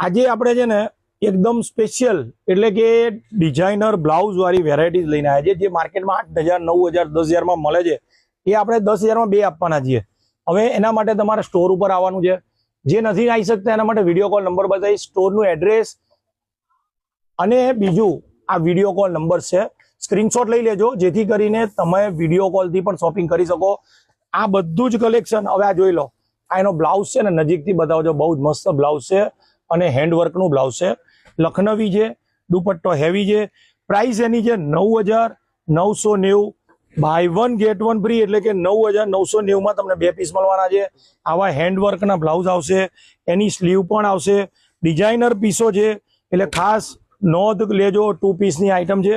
આજે આપણે છે ને એકદમ સ્પેશિયલ એટલે કે ડિઝાઇનર બ્લાઉઝ વાળી વેરાયટીઝ લઈને આવ્યા છે, જે માર્કેટમાં 8,000 9,000 10,000 માં મળે છે, એ આપણે 10,000 માં 2 આપવાના છીએ। હવે એના માટે તમારે સ્ટોર ઉપર આવવાનું છે। જે નથી આવી શકતા એના માટે વિડીયો કોલ નંબર બતાવી, સ્ટોરનું એડ્રેસ અને બીજું આ વિડીયો કોલ નંબર છે, સ્ક્રીનશોટ લઈ લેજો, જેથી કરીને તમે વિડીયો કોલથી પણ શોપિંગ કરી શકો। આ બધું જ કલેક્શન હવે આ જોઈ લો, આ એનો બ્લાઉઝ છે ને, નજીકથી બતાવજો, બહુ જ મસ્ત બ્લાઉઝ છે અને હેન્ડવર્કનું બ્લાઉઝ છે, લખનવી છે, દુપટ્ટો હેવી છે। પ્રાઇસ એની છે 9,990, બાય 1 ગેટ 1 ફ્રી, એટલે કે 9,990 માં તમને 2 પીસ મળવાના છે। આવા હેન્ડવર્કના બ્લાઉઝ આવશે, એની સ્લીવ પણ આવશે, ડિઝાઇનર પીસો છે, એટલે ખાસ નોંધ લેજો, 2 પીસની આઈટમ છે।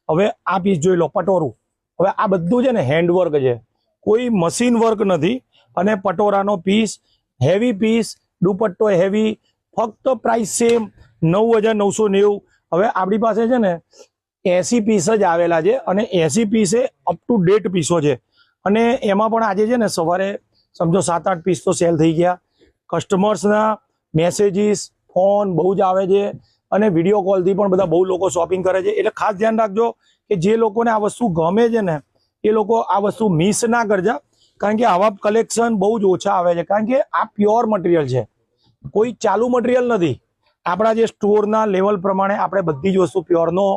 હવે આ પીસ જોઈ લો, પટોરું। હવે આ બધું છે ને હેન્ડવર્ક છે, કોઈ મશીન વર્ક નથી, અને પટોરાનો પીસ, હેવી પીસ, દુપટ્ટો હેવી, ફક્ત પ્રાઇસ સેમ 9,990। હવે આપણી પાસે છે ને 80 પીસ જ આવેલા છે, અને 80 પીસે અપ ટુ ડેટ પીસો છે, અને એમાં પણ આજે છે ને સવારે સમજો 7-8 પીસ તો સેલ થઈ ગયા। કસ્ટમર્સના મેસેજીસ, ફોન બહુ જ આવે છે, અને વિડીયો કોલથી પણ બધા બહુ લોકો શોપિંગ કરે છે। એટલે ખાસ ધ્યાન રાખજો કે જે લોકોને આ વસ્તુ ગમે છે ને, એ લોકો આ વસ્તુ મિસ ના કરજા, કારણ કે આવા કલેક્શન બહુ જ ઓછા આવે છે, કારણ કે આ પ્યોર મટીરિયલ છે, કોઈ ચાલુ મટીરિયલ નથી। આપણા જે સ્ટોરના લેવલ પ્રમાણે આપણે બધી જ વસ્તુ પ્યોરનો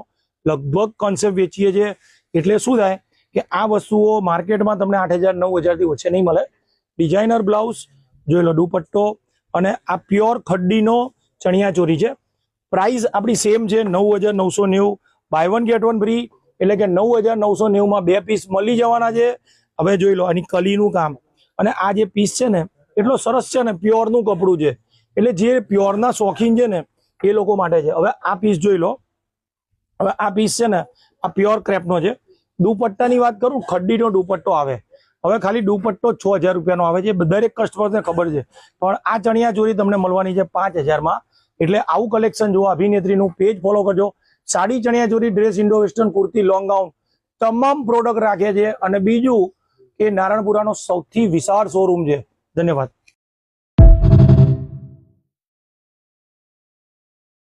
લગભગ કોન્સેપ્ટ વેચીએ છીએ, એટલે શું થાય કે આ વસ્તુઓ માર્કેટમાં તમને 8,000 9,000 થી ઓછે નહીં મળે। ડિઝાઇનર બ્લાઉઝ જોઈ લો, દુપટ્ટો, અને આ પ્યોર ખડ્ડીનો ચણિયાચોરી છે। પ્રાઇસ આપણી સેમ છે 9,990, બાય 1 ગેટ 1 ફ્રી, એટલે કે 9,990 માં 2 પીસ મળી જવાના છે। હવે જોઈ લો આની કલીનું કામ, અને આ જે પીસ છે ને એટલો સરસ છે ને, પ્યોરનું કપડું છે, એટલે જે પ્યોરના શોખીન છે ને એ લોકો માટે છે। હવે આ પીસ જોઈ લો, હવે આ પીસ છે ને આ પ્યોર ક્રેપનો છે। દુપટ્ટાની વાત કરું, ખડ્ડીનો દુપટ્ટો આવે, હવે ખાલી દુપટ્ટો 6,000 રૂપિયાનો આવે છે, દરેક કસ્ટમરને ખબર છે, પણ આ ચણિયાચોરી તમને મળવાની છે 5,000 માં। એટલે આવું કલેક્શન જો અભિનેત્રીનું પેજ ફોલો કરજો। સાડી, ચણિયાચોરી, dress, Indo western, kurti, long gown, તમામ પ્રોડક્ટ રાખે છે, અને બીજું કે નારણપુરાનો સૌથી વિશાળ શોરૂમ છે। ધન્યવાદ।